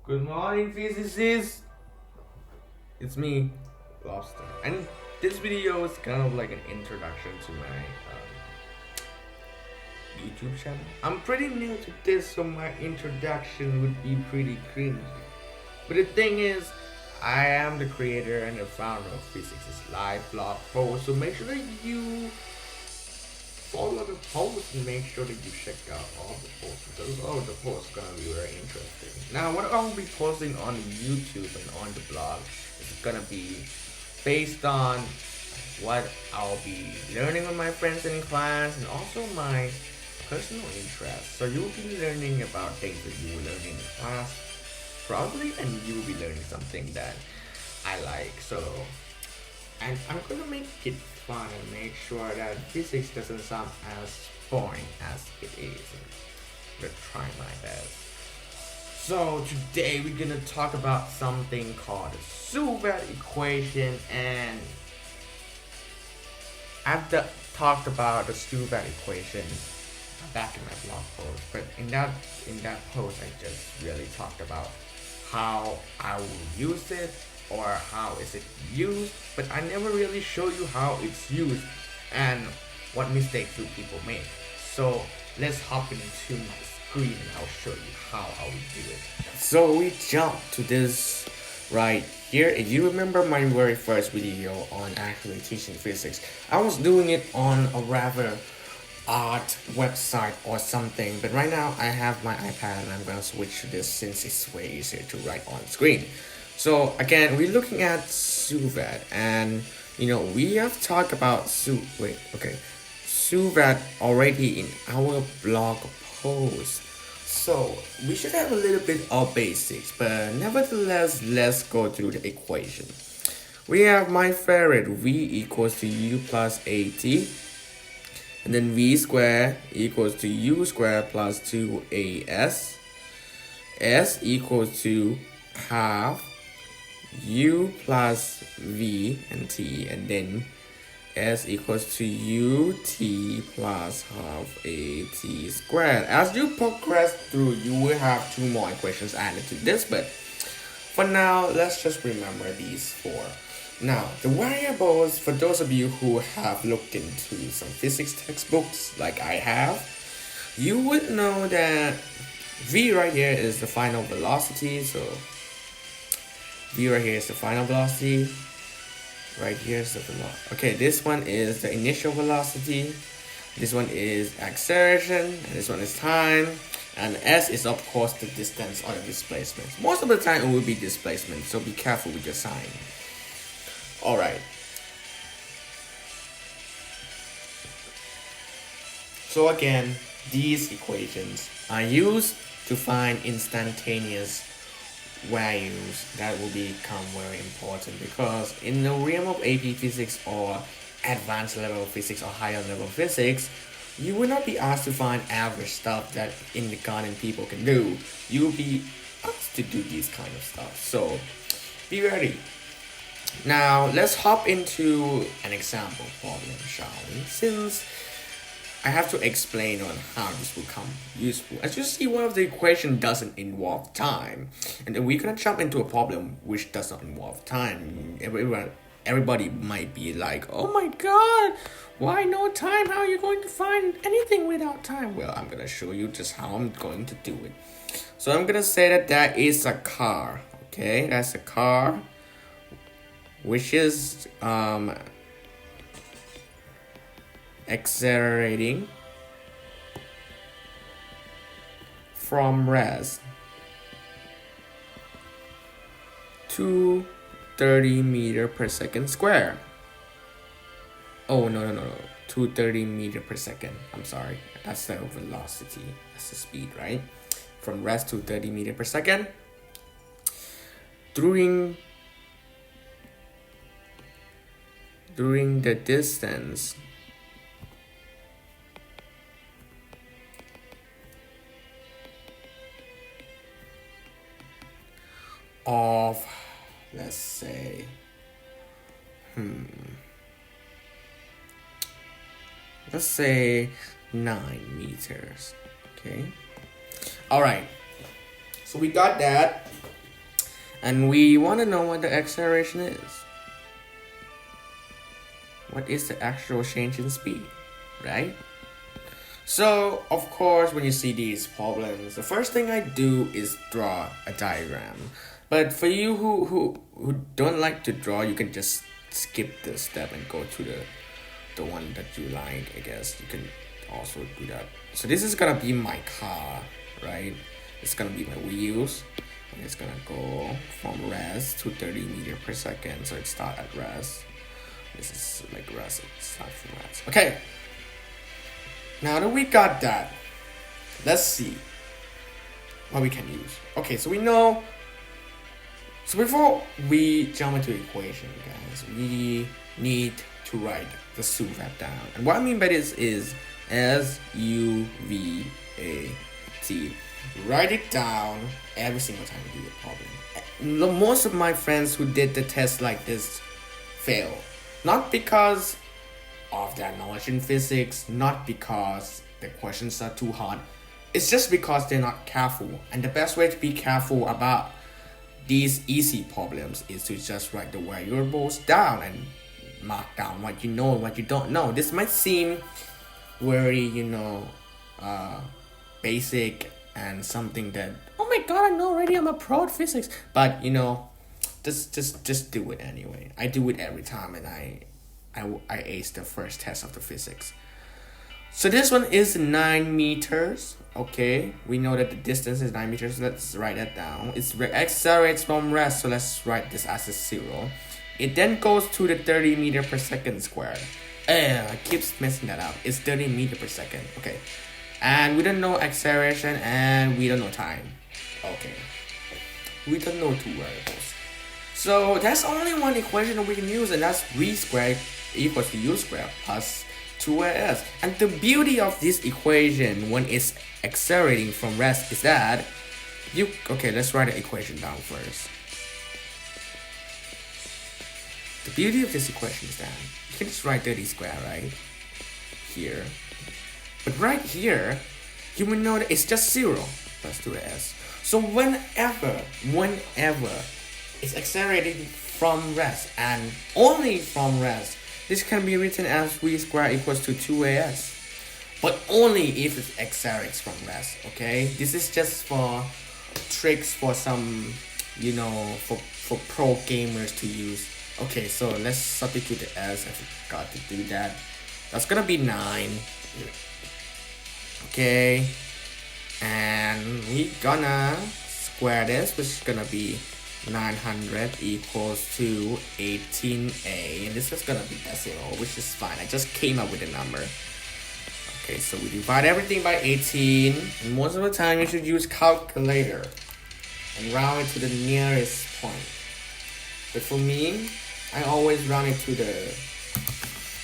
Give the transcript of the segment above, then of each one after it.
Good morning, physicists. It's me, Lobster, and this video is kind of like an introduction to my YouTube channel. I'm pretty new to this, so my introduction would be pretty cringy. But the thing is, I am the creator and the founder of Physics Live blog post, so make sure that you follow the post and make sure that you check out all the posts because all the posts are gonna be very interesting. Now, what I will be posting on YouTube and on the blog is gonna be based on what I'll be learning with my friends in class and also my personal interests. So you'll be learning about things that you will learn in class probably, and you will be learning something that I like. So, and I'm gonna make it fun and make sure that physics doesn't sound as boring as it is. I'm gonna try my best. So today we're gonna talk about something called the Suvat equation, and I've talked about the Suvat equation back in my blog post, but in that post I just really talked about how I will use it or how is it used, but I never really show you how it's used and what mistakes do people make. So let's hop into my screen and I'll show you how I will do it. So we jump to this right here. If you remember my very first video on actually teaching physics, I was doing it on a rather art website or something, but right now I have my iPad and I'm gonna switch to this since it's way easier to write on screen. So again, we're looking at Suvat, and we have talked about Suvat already in our blog post. So we should have a little bit of basics, but nevertheless, let's go through the equation. We have my favorite v equals to u plus at, and then v squared equals to u squared plus 2as. S equals to half u plus v and t, and then s equals to ut plus half at squared. As you progress through, you will have two more equations added to this, but for now, let's just remember these four. Now, the variables, for those of you who have looked into some physics textbooks like I have, you would know that v right here is the final velocity. So v right here is the final velocity. Right here is the velocity. Okay, this one is the initial velocity. This one is acceleration, and this one is time. And s is of course the distance or the displacement. Most of the time it will be displacement, so be careful with your sign. Alright. So again, these equations are used to find instantaneous values that will become very important, because in the realm of AP physics or advanced level physics or higher level physics, you will not be asked to find average stuff that kindergarten people can do. You will be asked to do these kind of stuff. So be ready. Now let's hop into an example problem, shall we? Since I have to explain on how this will come useful. As you see, one of the equation doesn't involve time, and then we're gonna jump into a problem which does not involve time. Everybody might be like, "Oh my God, why no time? How are you going to find anything without time?" Well, I'm gonna show you just how I'm going to do it. So I'm gonna say that is a car. Okay, that's a car, which is accelerating from rest to 30 meter per second square. Oh, no. To 30 meter per second. I'm sorry. That's the velocity. That's the speed, right? From rest to 30 meter per second. During the distance of, let's say, let's say 9 meters. Okay. All right. So we got that. And we want to know what the acceleration is. What is the actual change in speed, right? So, of course, when you see these problems, the first thing I do is draw a diagram. But for you who don't like to draw, you can just skip this step and go to the one that you like, I guess. You can also do that. So this is gonna be my car, right? It's gonna be my wheels. And it's gonna go from rest to 30 meter per second. So it start at rest. This is like rest, it's not from rest. Okay. Now that we got that, let's see what we can use. Okay, so we know. So before we jump into the equation, guys, we need to write the Suvat down. And what I mean by this is SUVAT. Write it down every single time you do a problem. Most of my friends who did the test like this fail. Not because of their knowledge in physics, not because the questions are too hard. It's just because they're not careful. And the best way to be careful about these easy problems is to just write the variables down and mark down what you know and what you don't know. This might seem very, basic and something that, oh my god, I know already, I'm a pro at physics. But just do it anyway. I do it every time, and I ace the first test of the physics. So this one is 9 meters. Okay, we know that the distance is 9 meters. Let's write that down. It accelerates from rest, so let's write this as a 0. It then goes to the 30 meter per second square. I keep messing that up. It's 30 meter per second. Okay, and we don't know acceleration and we don't know time. Okay, we don't know two variables. So that's only one equation that we can use, and that's v squared equals to u squared plus 2as. And the beauty of this equation when it's accelerating from rest is that okay, let's write the equation down first. The beauty of this equation is that you can just write 30 squared right here. But right here, you will know that it's just 0 plus 2s. So whenever it's accelerating from rest and only from rest, this can be written as v squared equals to 2as. But only if it accelerates from rest, okay? This is just for tricks for some, for pro gamers to use. Okay, so let's substitute the s. I forgot to do that. That's gonna be 9. Okay. And we gonna square this, which is gonna be 900 equals to 18a, and this is gonna be decimal, which is fine. I just came up with a number. Okay, so we divide everything by 18, and most of the time you should use calculator and round it to the nearest point. But for me, I always round it to the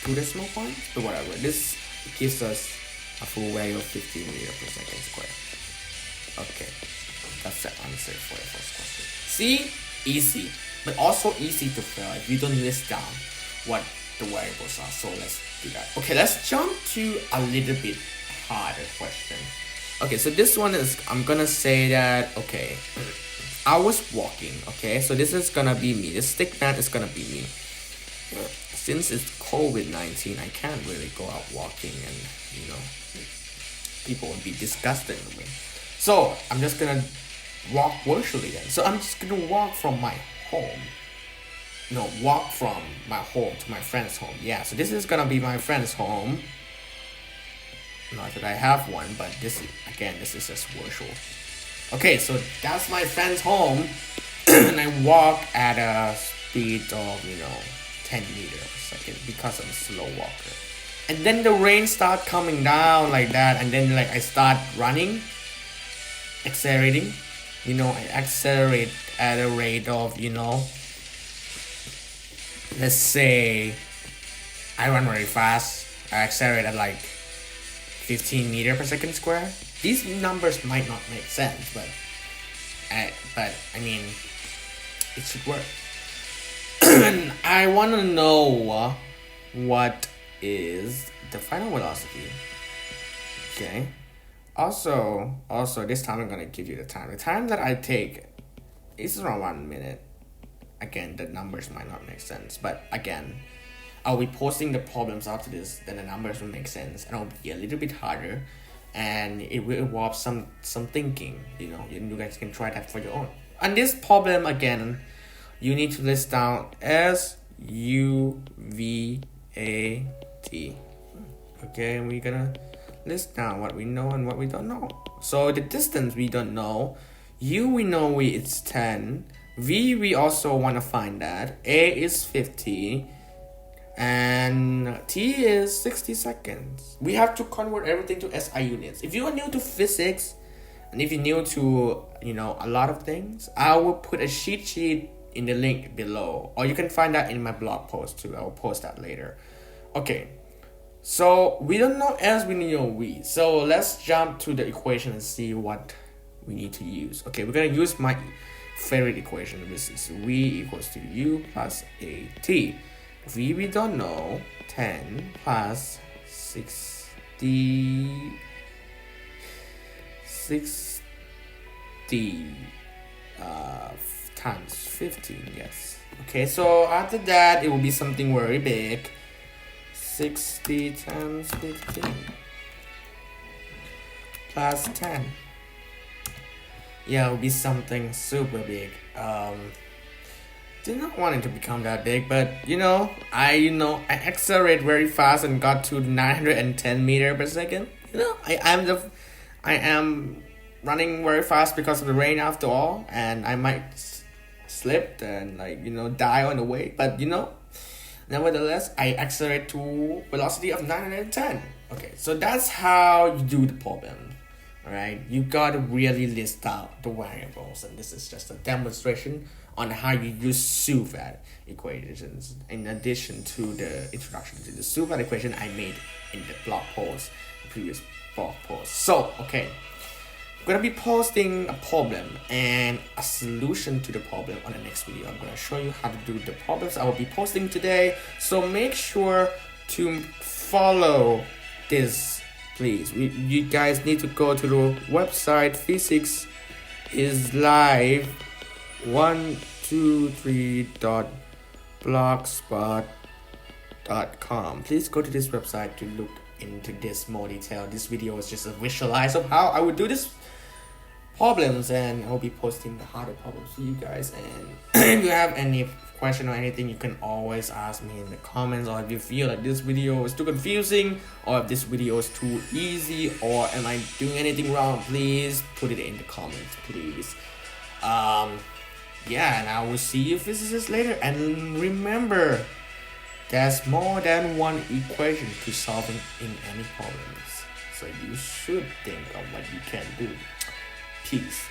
2 decimal points, but whatever. This gives us a full value of 15 meters per second squared. Okay, that's the answer for the first question. See? Easy, but also easy to fail if you don't list down what the variables are. So let's do that. Okay, let's jump to a little bit harder question. Okay, so this one is, I'm gonna say that, okay, I was walking, okay, so this is gonna be me. This stick man is gonna be me. Since it's COVID-19, I can't really go out walking and, people would be disgusted with me. So I'm just gonna walk virtually then. So I'm just gonna walk from my home. No, walk from my home to my friend's home. Yeah, so this is gonna be my friend's home. Not that I have one, but this is just virtual. Okay, so that's my friend's home. And I walk at a speed of, 10 meters per second because I'm a slow walker. And then the rain start coming down like that, and then I start running, accelerating. I accelerate at a rate of, let's say I run very fast. I accelerate at 15 meters per second square. These numbers might not make sense, but I mean, it should work. And I want to know what is the final velocity. Okay. Also, this time I'm gonna give you the time. The time that I take it's around 1 minute. Again, the numbers might not make sense, but again, I'll be posting the problems after this, then the numbers will make sense and it'll be a little bit harder, and it will involve some thinking. You guys can try that for your own. And this problem again, you need to list down SUVAT. Okay, we're gonna list down what we know and what we don't know. So the distance we don't know, U we know it's 10, V we also want to find that, A is 50, and T is 60 seconds. We have to convert everything to SI units. If you are new to physics, and if you're new to a lot of things, I will put a cheat sheet in the link below, or you can find that in my blog post too. I will post that later. Okay, so we don't know S, we know V. So let's jump to the equation and see what we need to use. Okay, we're gonna use my favorite equation, which is V equals to U plus AT. V we don't know, 10 plus 60 times 15, yes. Okay, so after that, it will be something very big. 60 times 15 plus 10. Yeah, it will be something super big. Did not want it to become that big, but I accelerate very fast and got to 910 meter per second. I am running very fast because of the rain after all, and I might slip and die on the way, but nevertheless I accelerate to velocity of 910. Okay, so that's how you do the problem. Alright, you gotta really list out the variables, and this is just a demonstration on how you use Suvat equations in addition to the introduction to the Suvat equation I made in the blog post, the previous blog post. So, okay, I'm gonna be posting a problem and a solution to the problem on the next video. I'm gonna show you how to do the problems I will be posting today. So make sure to follow this, please. You guys need to go to the website physicsislive123.blogspot.com. Please go to this website to look into this more detail. This video is just a visualize of how I would do this problems, and I'll be posting the harder problems for you guys. And if you have any question or anything, you can always ask me in the comments, or if you feel like this video is too confusing, or if this video is too easy, or am I doing anything wrong, please put it in the comments, please. Yeah, and I will see you physicists later. And remember, there's more than one equation to solving in any problems, so you should think of what you can do. Peace.